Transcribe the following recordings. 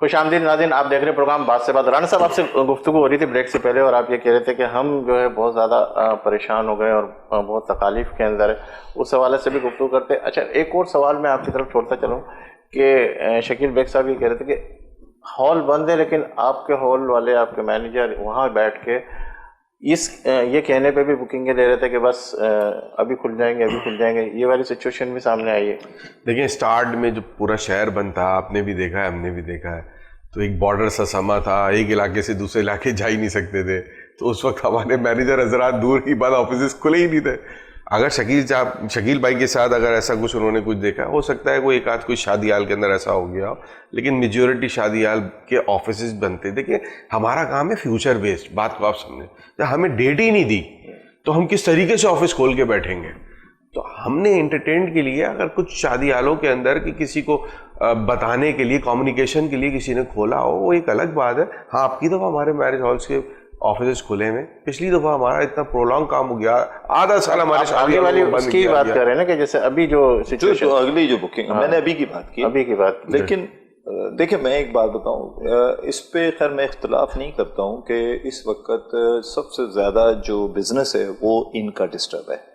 खुशामदीद नाज़रीन, आप देख रहे प्रोग्राम बात से बात। राना साहब, आपसे गुफ्तगू हो रही थी ब्रेक से पहले और आप ये कह रहे थे कि हम जो है बहुत ज़्यादा परेशान हो गए और बहुत तकालीफ के अंदर है, उस हवाले से भी गुफ्तगू करते। अच्छा, एक और सवाल मैं आपकी तरफ छोड़ता चलूँ कि शकील बेग साहब ये कह रहे थे कि हॉल बंद है, लेकिन आपके हॉल वाले, आपके मैनेजर वहाँ बैठ के ये कहने पे भी बुकिंगें ले रहे थे कि बस अभी खुल जाएंगे, अभी खुल जाएंगे। ये वाली सिचुएशन भी सामने आई है। देखिए, स्टार्ट में जो पूरा शहर बंद था, आपने भी देखा है, हमने भी देखा है, तो एक बॉर्डर सा समा था, एक इलाके से दूसरे इलाके जा ही नहीं सकते थे। तो उस वक्त हमारे मैनेजर हजरात दूर की बात, ऑफिस खुले ही नहीं थे। अगर शकील भाई के साथ अगर ऐसा कुछ उन्होंने कुछ देखा, हो सकता है कोई एक आध कोई शादी हाल के अंदर ऐसा हो गया हो, लेकिन मेजोरिटी शादी हाल के ऑफिस बनते। देखिए, हमारा काम है फ्यूचर बेस्ड, बात को आप समझें। जब हमें डेट ही नहीं दी तो हम किस तरीके से ऑफिस खोल के बैठेंगे। तो हमने एंटरटेनमेंट के लिए अगर कुछ शादी हालों के अंदर कि किसी को बताने के लिए, कम्युनिकेशन के लिए किसी ने खोला हो, वो एक अलग बात है। हाँ, आपकी दफ़ा हमारे मैरिज हॉल्स के ऑफिस खुले में, पिछली दफ़ा हमारा इतना प्रोलॉन्ग काम हो गया, आधा साल हमारे शादी वाली उसकी बात कर रहे हैं ना, कि जैसे अभी जो सिचुएशन, जो अगली जो बुकिंग, मैंने अभी की बात की, अभी की बात। लेकिन देखिए, मैं एक बात बताऊं, इस पे खैर मैं इख्तलाफ नहीं करता हूं कि इस वक्त सबसे ज़्यादा जो बिजनेस है वो इनका डिस्टर्ब है।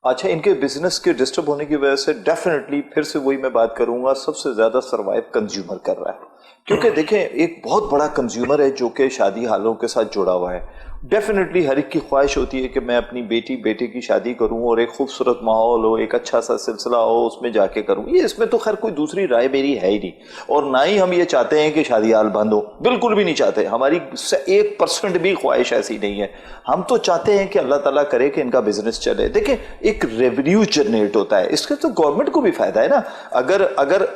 अच्छा, इनके बिजनेस के डिस्टर्ब होने की वजह से डेफिनेटली फिर से वही मैं बात करूंगा, सबसे ज़्यादा सर्वाइव कंज्यूमर कर रहा है। क्योंकि देखें, एक बहुत बड़ा कंज्यूमर है जो कि शादी हालों के साथ जुड़ा हुआ है। डेफिनेटली हर एक की ख्वाहिश होती है कि मैं अपनी बेटे की शादी करूं और एक खूबसूरत माहौल हो, एक अच्छा सा सिलसिला हो, उसमें जाके करूं। ये इसमें तो खैर कोई दूसरी राय मेरी है ही नहीं, और ना ही हम ये चाहते हैं कि शादी हाल बंद हो, बिल्कुल भी नहीं चाहते। हमारी 1% भी ख्वाहिश ऐसी नहीं है। हम तो चाहते हैं कि अल्लाह ताला करे कि इनका बिजनेस चले। देखिए, एक रेवेन्यू जनरेट होता है, इसका तो गवर्नमेंट को भी फायदा है ना।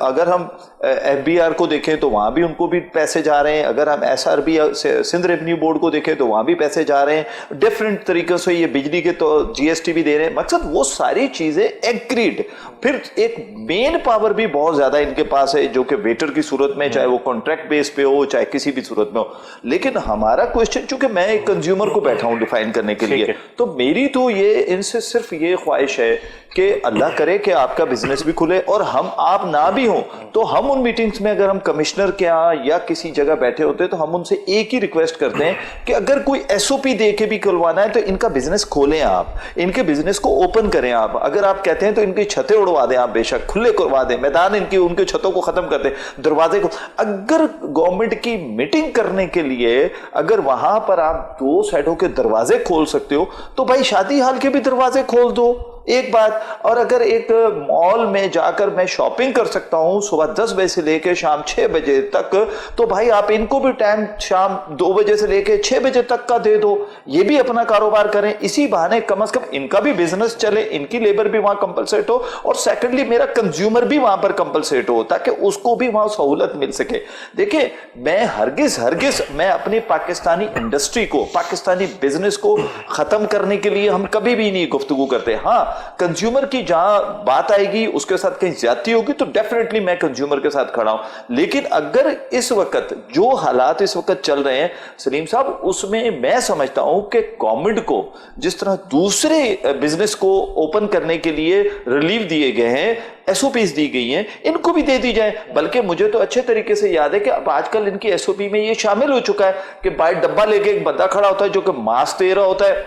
अगर हम FBR को देखें तो वहां भी उनको भी पैसे जा रहे हैं। अगर हम SRB सिंध रेवेन्यू बोर्ड को देखें तो वहां भी पैसे जा रहे हैं। डिफरेंट तरीकों से ये बिजली के तो GST भी दे रहे हैं। मकसद वो सारी चीजें एग्रीड। फिर एक मेन पावर भी बहुत ज्यादा इनके पास है, जो कि वेटर की सूरत में, चाहे वो कॉन्ट्रैक्ट बेस पे हो, चाहे किसी भी सूरत में हो। लेकिन हमारा क्वेश्चन, चूंकि मैं एक कंज्यूमर को बैठा हूं डिफाइन करने के लिए, तो मेरी तो ये इनसे सिर्फ ये ख्वाहिश है कि अल्लाह करे कि आपका बिजनेस भी खुले, और हम आप ना भी हो तो हम उन मीटिंग्स में अगर हम कमिश्नर के यहाँ या किसी जगह बैठे होते हैं तो हम उनसे एक ही रिक्वेस्ट करते हैं कि अगर कोई SOP दे के भी खुलवाना है तो इनका बिजनेस खोलें, आप इनके बिजनेस को ओपन करें। आप अगर आप कहते हैं तो इनकी छतें उड़वा दें, आप बेशक खुले करवा दें, मैदान इनकी उनके छतों को खत्म कर दें, दरवाजे को। अगर गवर्नमेंट की मीटिंग करने के लिए अगर वहां पर आप 2 साइडों के दरवाजे खोल सकते हो तो भाई शादी हाल के भी दरवाजे खोल दो, एक बात। और अगर एक मॉल में जाकर मैं शॉपिंग कर सकता हूं सुबह 10 बजे से लेकर शाम 6 बजे तक, तो भाई आप इनको भी टाइम शाम 2 बजे से लेकर 6 बजे तक का दे दो, ये भी अपना कारोबार करें। इसी बहाने कम से कम इनका भी बिजनेस चले, इनकी लेबर भी वहां कंपलसेट हो, और सेकेंडली मेरा कंज्यूमर भी वहां पर कंपलसेट हो, ताकि उसको भी वहां सहूलत मिल सके। देखिए, मैं हरगिज मैं अपनी पाकिस्तानी इंडस्ट्री को, पाकिस्तानी बिजनेस को खत्म करने के लिए हम कभी भी नहीं गुफ्तगू करते। हाँ, कंज्यूमर की जहां बात आएगी उसके साथ कहीं ज्यादती होगी तो डेफिनेटली मैं कंज्यूमर के साथ खड़ा हूं। लेकिन अगर इस वक्त जो हालात इस वक्त चल रहे हैं सलीम साहब, उसमें मैं समझता हूं कि गवर्नमेंट को जिस तरह दूसरे बिजनेस को ओपन करने के लिए रिलीफ दिए गए हैं, SOPs दी गई हैं, इनको भी दे दी जाए। बल्कि मुझे तो अच्छे तरीके से याद है कि अब आजकल इनकी SOP में ये शामिल हो चुका है कि बाइट डब्बा लेके एक बंदा खड़ा होता है जो कि मास्क दे रहा होता है,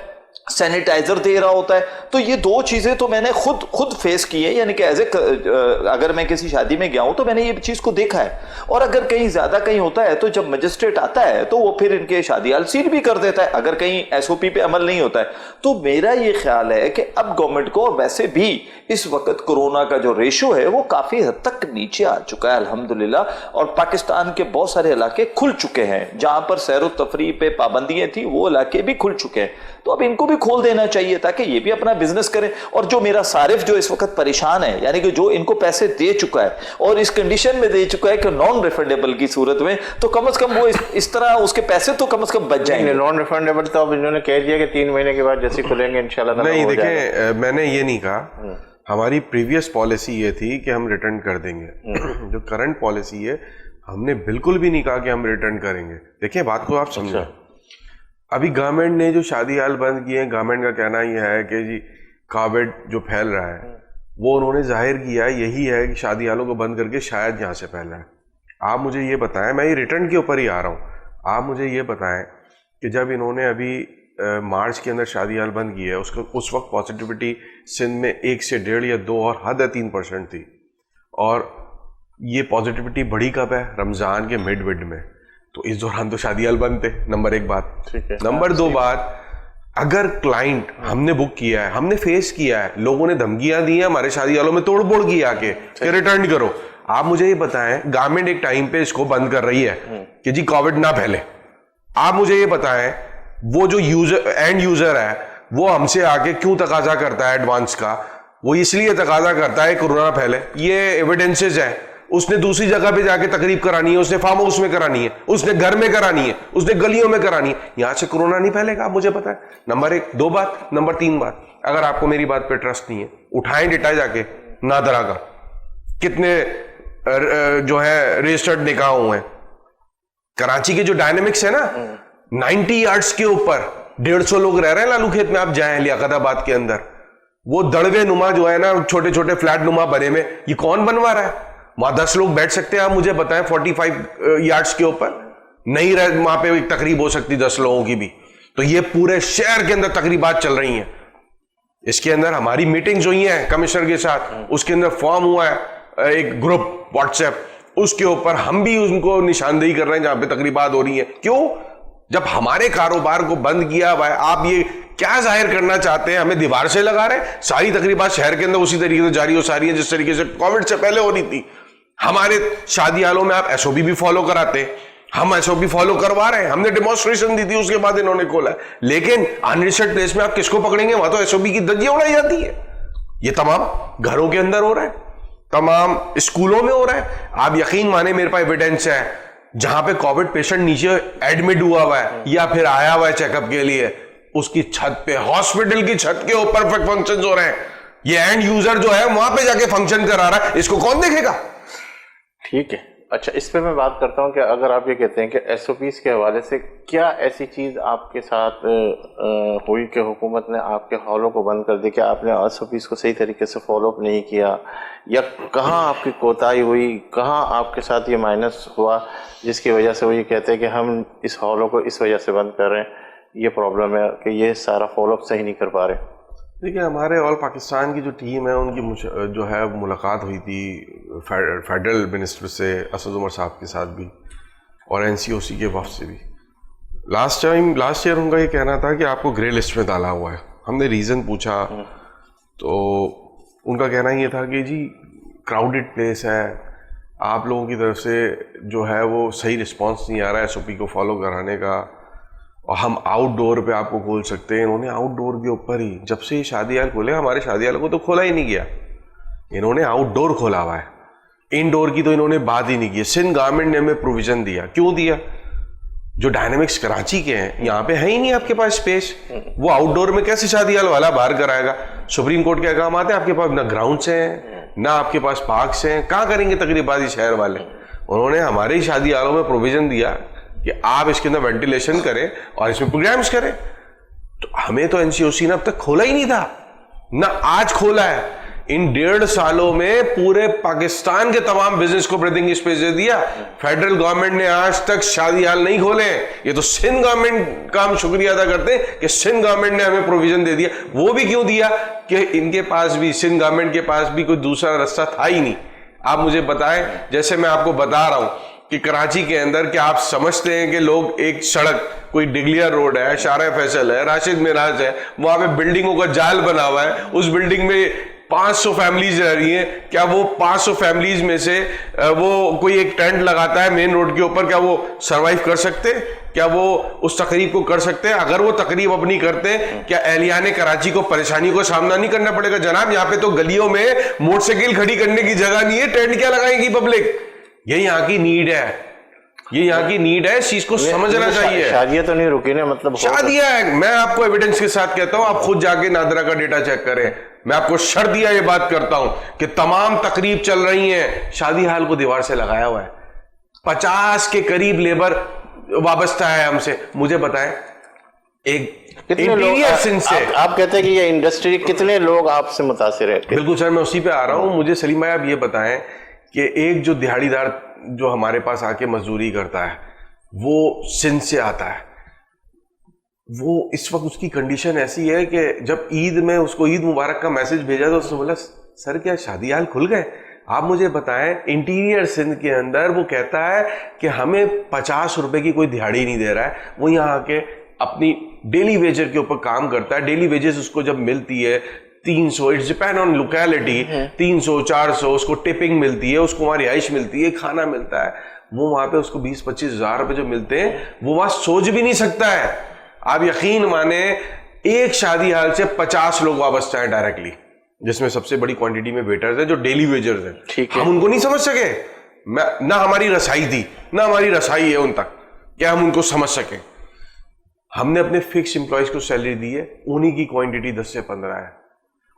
सैनिटाइजर दे रहा होता है। तो ये 2 चीजें तो मैंने खुद फेस की है, यानी कि अगर मैं किसी शादी में गया हूं तो मैंने ये चीज को देखा है। और अगर कहीं ज्यादा कहीं होता है तो जब मजिस्ट्रेट आता है तो वो फिर इनके शादी हाल सील भी कर देता है, अगर कहीं SOP पे अमल नहीं होता है। तो मेरा ये ख्याल है कि अब गवर्नमेंट को, वैसे भी इस वक्त कोरोना का जो रेशो है वो काफी हद तक नीचे आ चुका है अल्हम्दुलिल्लाह, और पाकिस्तान के बहुत सारे इलाके खुल चुके हैं जहां पर सैर व तफरीह पे पाबंदियां थी, वो इलाके भी खुल चुके हैं। तो अब इनको भी खोल देना चाहिए ताकि ये भी अपना बिजनेस करें। और जो मेरा सारिफ जो इस वक्त परेशान है, यानी कि जो इनको पैसे दे चुका है और इस कंडीशन में दे चुका है कि नॉन रिफंडेबल की सूरत में, तो कम से कम वो इस तरह उसके पैसे तो कम से कम बच जाएंगे। नॉन रिफंडेबल तो अब इन्होंने कह दिया कि 3 महीने के बाद जैसे खुलेंगे इंशाल्लाह। नहीं, देखें, मैंने ये नहीं कहा। हमारी प्रीवियस पॉलिसी ये थी कि हम रिटर्न कर देंगे। जो करंट पॉलिसी है, हमने बिल्कुल भी नहीं कहा कि हम रिटर्न करेंगे। देखिए, बात को आप समझो। अभी गवर्नमेंट ने जो शादी हाल बंद किए हैं, गवर्नमेंट का कहना यह है कि जी कोविड जो फैल रहा है वो उन्होंने जाहिर किया है, यही है कि शादी हालों को बंद करके शायद यहाँ से फैला है। आप मुझे ये बताएं, मैं ये रिटर्न के ऊपर ही आ रहा हूँ, आप मुझे ये बताएं कि जब इन्होंने अभी मार्च के अंदर शादी हाल बंद की है, उसका उस वक्त पॉजिटिविटी सिंध में 1 से 1.5 या 2 और हद है 3% थी, और ये पॉजिटिविटी बढ़ी कब है? रमज़ान के मिड में। तो इस दौरान तो शादी हाल बंद थे, नंबर 1 बात। ठीक है। नंबर 2 बात, अगर क्लाइंट हमने बुक किया है, हमने फेस किया है, लोगों ने धमकियां दी हैं, हमारे शादी हालों में तोड़ फोड़ की आके कि रिटर्न करो, आप मुझे ये बताएं, गवर्नमेंट एक टाइम पे इसको बंद कर रही है कि जी कोविड ना फैले, आप मुझे ये बताएं वो जो एंड यूजर है वो हमसे आके क्यों तकाजा करता है एडवांस का? वो इसलिए तकाजा करता है कोरोना फैले, ये एविडेंसेस है। उसने दूसरी जगह पे जाके तकरीब करानी है, उसने फार्म हाउस में करानी है, उसने घर में करानी है, उसने गलियों में करानी है, यहां से कोरोना नहीं फैलेगा, आप मुझे पता है। नंबर 1। 2 बात। नंबर 3 बात, अगर आपको मेरी बात पे ट्रस्ट नहीं है, उठाएं डेटा जाके नादरा का, कितने जो है रजिस्टर्ड निकाह हुए हैं। कराची के जो डायनेमिक्स है ना, 90 यार्ड्स के ऊपर 150 लोग रह रहे हैं लालू खेत में, आप जाएं लियाकताबाद के अंदर, वो दड़वे नुमा जो है ना, छोटे छोटे फ्लैट नुमा बने में, ये कौन बनवा रहा है? वहां 10 लोग बैठ सकते हैं, आप मुझे बताएं 45 यार्ड्स के ऊपर नहीं रहे, वहां पे एक तकरीब हो सकती 10 लोगों की भी। तो ये पूरे शहर के अंदर तकरीबात चल रही हैं। इसके अंदर हमारी मीटिंग्स हुई हैं कमिश्नर के साथ, उसके अंदर फॉर्म हुआ है एक ग्रुप व्हाट्सएप, उसके ऊपर हम भी उनको निशानदेही कर रहे हैं जहां पे तकरीबात हो रही है। क्यों? जब हमारे कारोबार को बंद किया हुआ है, आप ये क्या जाहिर करना चाहते हैं? हमें दीवार से लगा रहे हैं? सारी तकरीबात शहर के अंदर उसी तरीके से जारी हो सारी है जिस तरीके से कोविड से पहले हो रही थी। हमारे शादी हालों में आप एसओपी भी फॉलो कराते, हम एसओपी फॉलो करवा रहे हैं, हमने डेमोन्स्ट्रेशन दी थी, उसके बाद इन्होंने खोला है। लेकिन अनरजिस्टर्ड प्लेस में आप किसको पकड़ेंगे? वहां तो एसओपी की धज्जियां उड़ाई जाती है। ये तमाम घरों के अंदर हो रहा है, तमाम स्कूलों में हो रहा है। आप यकीन माने, मेरे पास एविडेंस है जहां पे कोविड पेशेंट नीचे एडमिट हुआ हुआ है या फिर आया हुआ है चेकअप के लिए, उसकी छत पे, हॉस्पिटल की छत के ऊपर फंक्शन हो रहे हैं। ये एंड यूजर जो है वहां पे जाके फंक्शन करा रहा है, इसको कौन देखेगा? ठीक है। अच्छा, इस पे मैं बात करता हूँ कि अगर आप ये कहते हैं कि एसओपीज के हवाले से क्या ऐसी चीज़ आपके साथ हुई कि हुकूमत ने आपके हॉलों को बंद कर दी, कि आपने एसओपीज को सही तरीके से फॉलोअप नहीं किया, या कहाँ आपकी कोताही हुई, कहाँ आपके साथ ये माइनस हुआ जिसकी वजह से वो ये कहते हैं कि हम इस हॉलों को इस वजह से बंद कर रहे हैं, ये प्रॉब्लम है कि ये सारा फॉलोअप सही नहीं कर पा रहे? देखिए, हमारे ऑल पाकिस्तान की जो टीम है उनकी जो है मुलाकात हुई थी फेडरल मिनिस्टर से, असद उमर साहब के साथ भी, और एनसीओसी के वफ़द से भी। लास्ट ईयर उनका ये कहना था कि आपको ग्रे लिस्ट में डाला हुआ है। हमने रीज़न पूछा तो उनका कहना ये था कि जी क्राउडेड प्लेस है, आप लोगों की तरफ से जो है वो सही रिस्पॉन्स नहीं आ रहा है एसओपी को फॉलो कराने का, और हम आउटडोर पे आपको खोल सकते हैं। इन्होंने आउटडोर के ऊपर ही, जब से ये शादी हाल खोले, हमारे शादी हाल को तो खोला ही नहीं गया, इन्होंने आउटडोर खोला हुआ है, इनडोर की तो इन्होंने बात ही नहीं की। सिंध गवर्नमेंट ने हमें प्रोविजन दिया, क्यों दिया? जो डायनेमिक्स कराची के हैं, यहाँ पे है ही नहीं आपके पास स्पेस, वो आउटडोर में कैसे शादी हाल वाला बाहर कराएगा? सुप्रीम कोर्ट के अहकाम आते हैं, आपके पास ना ग्राउंड्स हैं ना आपके पास पार्क्स हैं, कहाँ करेंगे तकरीबात शहर वाले? उन्होंने हमारे ही शादी हालों में प्रोविजन दिया कि आप इसके अंदर वेंटिलेशन करें और इसमें प्रोग्राम्स करें। तो हमें तो एनसीओसी ने अब तक खोला ही नहीं था, ना आज खोला है। इन 1.5 सालों में पूरे पाकिस्तान के तमाम बिजनेस को ब्रीथिंग स्पेस दे दिया। फेडरल गवर्नमेंट ने आज तक शादी हाल नहीं खोले। ये तो सिंध गवर्नमेंट का हम शुक्रिया अदा करते हैं कि सिंध गवर्नमेंट ने हमें प्रोविजन दे दिया। वो भी क्यों दिया? कि इनके पास भी, सिंध गवर्नमेंट के पास भी कोई दूसरा रास्ता था ही नहीं। आप मुझे बताएं, जैसे मैं आपको बता रहा हूं कि कराची के अंदर, क्या आप समझते हैं कि लोग एक सड़क, कोई डिगलिया रोड है, शारा फैसल है, राशिद मिराज है, वहां पे बिल्डिंगों का जाल बना हुआ है, उस बिल्डिंग में 500 फैमिलीज रह रही हैं, क्या वो 500 फैमिलीज में से वो कोई एक टेंट लगाता है मेन रोड के ऊपर, क्या वो सरवाइव कर सकते? क्या वो उस तकरीब को कर सकते हैं? अगर वो तकरीब अपनी करते, क्या एहलियाने कराची को परेशानी को सामना नहीं करना पड़ेगा? जनाब, यहाँ पे तो गलियों में मोटरसाइकिल खड़ी करने की जगह नहीं है, टेंट क्या लगाएगी पब्लिक? ये यहाँ की नीड है, ये यहाँ की नीड है, इस चीज को समझना चाहिए। शादियां तो नहीं रुकी ना, मतलब शादियां है। मैं आपको एविडेंस के साथ कहता हूं, आप खुद जाके नादरा का डेटा चेक करें। मैं आपको शर्तिया ये बात करता हूं कि तमाम तकरीब चल रही हैं, शादी हाल को दीवार से लगाया हुआ है। 50 के करीब लेबर वाबस्ता है हमसे। मुझे बताएं, एक कितने लोग आप कहते हैं कि ये इंडस्ट्री, कितने लोग आपसे मुतासिर है? बिल्कुल सर, मैं उसी पे आ रहा हूं। मुझे सलीम भाई आप ये बताएं कि एक जो दिहाड़ीदार जो हमारे पास आके मजदूरी करता है, वो सिंध से आता है, वो इस वक्त उसकी कंडीशन ऐसी है कि जब ईद में उसको ईद मुबारक का मैसेज भेजा तो उसने बोला सर क्या शादी हाल खुल गए? आप मुझे बताएं, इंटीरियर सिंध के अंदर वो कहता है कि हमें 50 रुपए की कोई दिहाड़ी नहीं दे रहा है। वो यहाँ आके अपनी डेली वेजर के ऊपर काम करता है। डेली वेजेस उसको जब मिलती है 300, इट्स डिपेंड ऑन लोकेलिटी, 300 400 उसको टिपिंग मिलती है, उसको वहाँ रिहाइश मिलती है, खाना मिलता है। वो वहां पे उसको 20-25 हज़ार रुपए जो मिलते हैं वो वहां सोच भी नहीं सकता है। आप यकीन माने एक शादी हाल से 50 लोग वापस जाए डायरेक्टली, जिसमें सबसे बड़ी क्वांटिटी में वेटर्स हैं जो डेली वेजर्स हैं। ठीक है, हम उनको नहीं समझ सके, ना हमारी रसाई थी, ना हमारी रसाई है उन तक क्या हम उनको समझ सके। हमने अपने फिक्स एम्प्लॉयज को सैलरी दी है, उन्हीं की क्वांटिटी 10 से 15 है।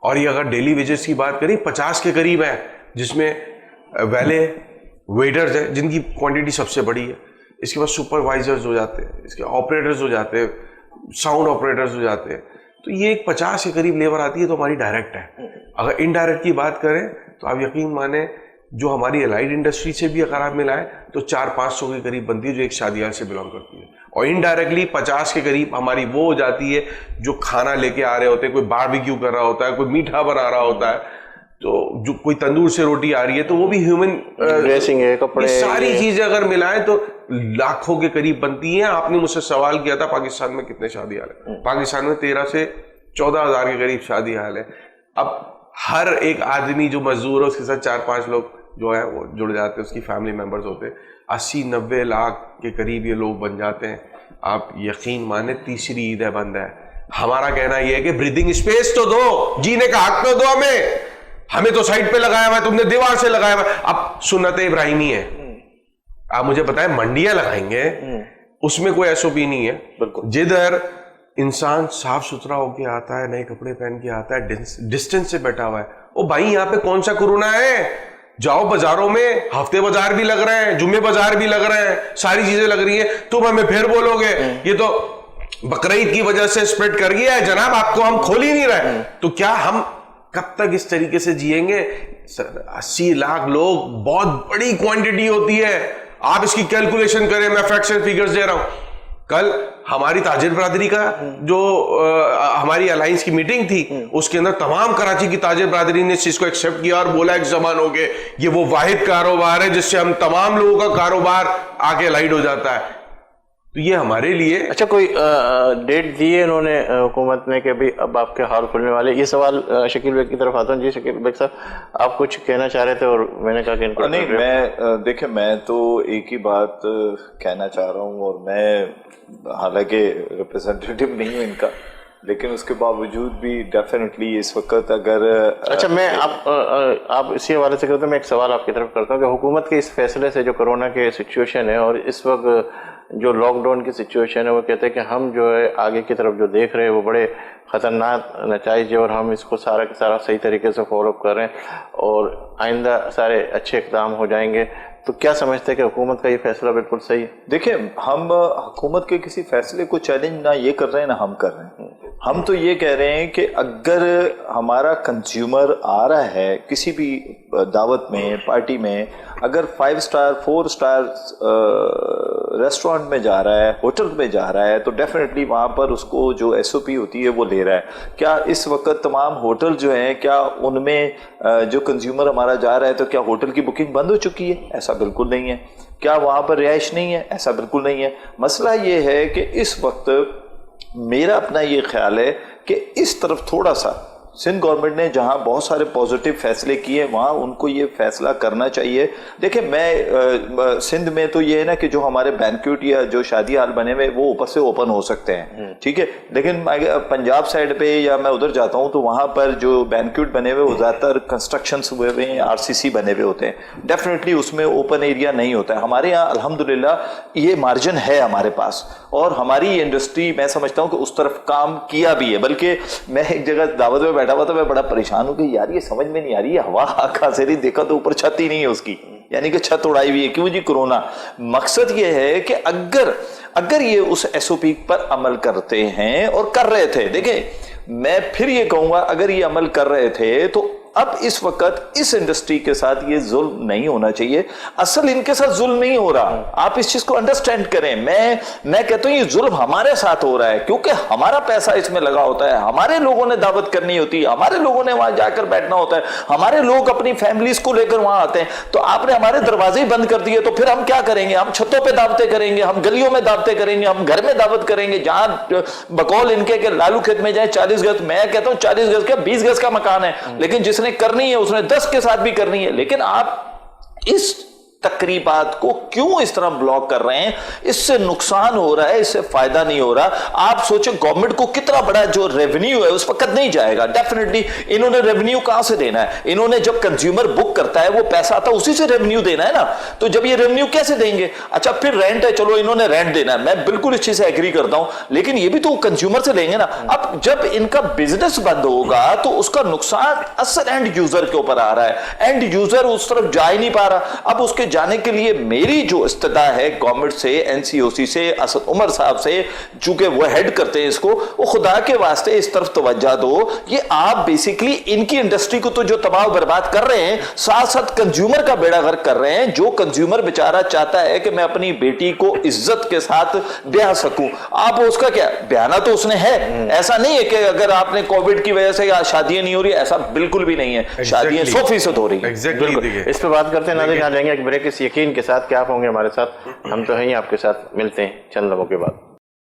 और ये अगर डेली वेजेस की बात करें 50 के करीब है, जिसमें वैले वेटर्स है जिनकी क्वांटिटी सबसे बड़ी है। इसके बाद सुपरवाइजर्स हो जाते हैं, इसके ऑपरेटर्स हो जाते हैं, साउंड ऑपरेटर्स हो जाते हैं। तो ये एक 50 के करीब लेबर आती है तो हमारी डायरेक्ट है। अगर इनडायरेक्ट की बात करें तो आप यकीन माने जो हमारी एलाइड इंडस्ट्री से भी अगर आप मिलाएं तो 400-500 के करीब बनती है जो एक शादियाल से बिलोंग करती है। और इनडायरेक्टली 50 के करीब हमारी वो हो जाती है जो खाना लेके आ रहे होते हैं, कोई बारबेक्यू कर रहा होता है, कोई मीठा बना रहा होता है, तो जो कोई तंदूर से रोटी आ रही है तो वो भी ह्यूमन ड्रेसिंग है, कपड़े, सारी चीजें अगर मिलाएं तो लाखों के करीब बनती हैं। आपने मुझसे सवाल किया था पाकिस्तान में कितने शादी हाल है। पाकिस्तान में 13 से 14 हज़ार के करीब शादी हाल है। अब हर एक आदमी जो मजदूर है उसके साथ 4-5 लोग जो है वो जुड़ जाते हैं, उसकी फैमिली मेंबर्स होते हैं। 80-90 लाख के करीब ये लोग बन जाते हैं। आप यकीन माने तीसरी ईद है बंद है। हमारा कहना यह है कि ब्रीदिंग स्पेस तो दो, जीने का हक तो दो हमें तो साइड पे लगाया हुआ है, तुमने दीवार से लगाया हुआ है। अब सुन्नत इब्राहिमी है, आप मुझे बताएं मंडियां लगाएंगे उसमें कोई एसओपी नहीं है। जिधर इंसान साफ सुथरा होके आता है, नए कपड़े पहन के आता है, डिस्टेंस से बैठा हुआ है, ओ भाई यहाँ पे कौन सा कोरोना है? जाओ बाजारों में, हफ्ते बाजार भी लग रहे हैं, जुम्मे बाजार भी लग रहे हैं, सारी चीजें लग रही है। तुम हमें फिर बोलोगे ये तो बकरीद की वजह से स्प्रेड कर गया है जनाब, आपको हम खोल ही नहीं रहे। तो क्या हम कब तक इस तरीके से जिएंगे? 80 लाख लोग बहुत बड़ी क्वांटिटी होती है। आप इसकी कैलकुलेशन करें, मैं फैक्ट्स एंड फिगर्स दे रहा हूं। कल हमारी ताजिर बरादरी का जो हमारी अलायंस की मीटिंग थी उसके अंदर तमाम कराची की ताजिर बरादरी ने इस चीज को एक्सेप्ट किया और बोला एक जबान हो गए ये वो वाहिद कारोबार है जिससे हम तमाम लोगों का कारोबार आके लाइट हो जाता है। तो ये हमारे लिए अच्छा, कोई डेट दी है इन्होंने हुकूमत ने कि भाई अब आपके हाल खुलने वाले? ये सवाल शकील बेग की तरफ आता हूँ। जी शकील बेग साहब, आप कुछ कहना चाह रहे थे और मैंने कहा कि इनको नहीं, मैं देखिए मैं तो एक ही बात कहना चाह रहा हूँ, और मैं हालांकि रिप्रेजेंटेटिव नहीं हूँ इनका, लेकिन उसके बावजूद भी डेफिनेटली इस वक्त अगर अच्छा, मैं आप इसी हवाले से करते मैं एक सवाल आपकी तरफ करता हूँ कि हुकूमत के इस फैसले से जो कोरोना के सिचुएशन है और इस वक्त जो लॉकडाउन की सिचुएशन है, वो कहते हैं कि हम जो है आगे की तरफ जो देख रहे हैं वो बड़े ख़तरनाक नतीजे है और हम इसको सारा के सारा सही तरीके से फॉलोअप कर रहे हैं और आइंदा सारे अच्छे इक़दाम हो जाएंगे। तो क्या समझते हैं कि हुकूमत का ये फैसला बिल्कुल सही है? देखिए, हम हुकूमत के किसी फैसले को चैलेंज ना ये कर रहे हैं ना हम कर रहे हैं। हम तो ये कह रहे हैं कि अगर हमारा कंज्यूमर आ रहा है किसी भी दावत में, पार्टी में, अगर 5 स्टार 4 स्टार रेस्टोरेंट में जा रहा है, होटल में जा रहा है, तो डेफिनेटली वहाँ पर उसको जो SOP होती है वो ले रहा है। क्या इस वक्त तमाम होटल जो हैं, क्या उनमें जो कंज्यूमर हमारा जा रहा है तो क्या होटल की बुकिंग बंद हो चुकी है? ऐसा बिल्कुल नहीं है। क्या वहाँ पर रिहाइश नहीं है? ऐसा बिल्कुल नहीं है। मसला ये है कि इस वक्त मेरा अपना ये ख्याल है कि इस तरफ थोड़ा सा सिंध गवर्नमेंट ने जहां बहुत सारे पॉजिटिव फैसले किए वहां उनको ये फैसला करना चाहिए। देखिए, मैं सिंध में तो ये है ना कि जो हमारे बैंक्वेट या जो शादी हाल बने हुए वो ऊपर से ओपन हो सकते हैं, ठीक है, लेकिन पंजाब साइड पे या मैं उधर जाता हूं तो वहां पर जो बैंक्वेट बने हुए वो ज़्यादातर कंस्ट्रक्शंस हुए हुए हैं, RCC बने हुए होते हैं, डेफिनेटली उसमें ओपन एरिया नहीं होता है। हमारे यहाँ अल्हम्दुलिल्लाह ये मार्जिन है हमारे पास, और हमारी इंडस्ट्री मैं समझता हूँ कि उस तरफ काम किया भी है। बल्कि मैं एक जगह दावत में बैठा हुआ था, मैं बड़ा परेशान हूँ कि यार ये समझ में नहीं आ रही है, हवा आका से नहीं देखा तो ऊपर छत ही नहीं है उसकी, यानी कि छत उड़ाई हुई है। क्यों जी? कोरोना। मकसद ये है कि अगर ये उस SOP पर अमल करते हैं और कर रहे थे, देखिए मैं फिर ये कहूंगा, अगर ये अमल कर रहे थे तो अब इस वक्त इस इंडस्ट्री के साथ ये जुल्म नहीं होना चाहिए। असल इनके साथ जुल्म नहीं हो रहा, आप इस चीज को अंडरस्टैंड करें। मैं कहता हूं ये जुल्म हमारे साथ हो रहा है, क्योंकि हमारा पैसा इसमें लगा होता है, हमारे लोगों ने दावत करनी होती है, हमारे लोगों ने वहां जाकर बैठना होता है, हमारे लोग अपनी फैमिलीज को लेकर वहां आते हैं। तो आपने हमारे दरवाजे ही बंद कर दिए, तो फिर हम क्या करेंगे? हम छतों पे दावतें करेंगे, हम गलियों में दावतें करेंगे, हम घर में दावत करेंगे, जहां बकौल इनके के लालू खेत में जाए 40 गज, मैं कहता हूं 40 गज का 20 गज का मकान है, लेकिन जिसने करनी है उसने 10 के साथ भी करनी है। लेकिन आप इस तकरीबात को क्यों इस तरह ब्लॉक कर रहे हैं? इससे नुकसान हो रहा है, इससे फायदा नहीं हो रहा। आप सोचो गवर्नमेंट को कितना बड़ा जो रेवेन्यू है उस वक्त नहीं जाएगा। डेफिनेटली इन्होंने रेवेन्यू कहां से देना है? इन्होंने जब कंज्यूमर बुक करता है वो पैसा आता है, उसी से रेवेन्यू देना है ना। तो जब ये रेवेन्यू कैसे देंगे? अच्छा फिर रेंट है, चलो इन्होंने रेंट देना है, मैं बिल्कुल इस चीज से एग्री करता हूं, लेकिन ये भी तो कंज्यूमर से लेंगे ना। अब जब इनका बिजनेस बंद होगा तो उसका नुकसान असल एंड यूजर के ऊपर आ रहा है। एंड यूजर उस तरफ जा ही नहीं पा रहा। अब उसके जाने के लिए मेरी जो इस्तदा है गवर्नमेंट से, एनसीओसी से, असद उमर साहब से, चूंकि वो हेड करते हैं इसको, वो खुदा के वास्ते इस तरफ तवज्जो दो। ये आप बेसिकली इनकी इंडस्ट्री को तो जो तबाह बर्बाद कर रहे हैं, साथ साथ कंज्यूमर का बेड़ा गर्क कर रहे हैं। जो कंज्यूमर बेचारा चाहता है कि मैं अपनी बेटी को इज्जत के साथ ब्याह सकूं, आप उसका क्या बयाना तो उसने है। ऐसा नहीं है कि अगर आपने कोविड की वजह से शादियां नहीं हो रही, ऐसा बिल्कुल भी नहीं है। शादियां 100% हो रही है। इस पर बात करते हैं, नाज़रीन, यहाँ जाएंगे एक ब्रेक इस यकीन के साथ कि आप होंगे हमारे साथ। हम तो हैं ही आपके साथ। मिलते हैं चंद लम्हों के बाद।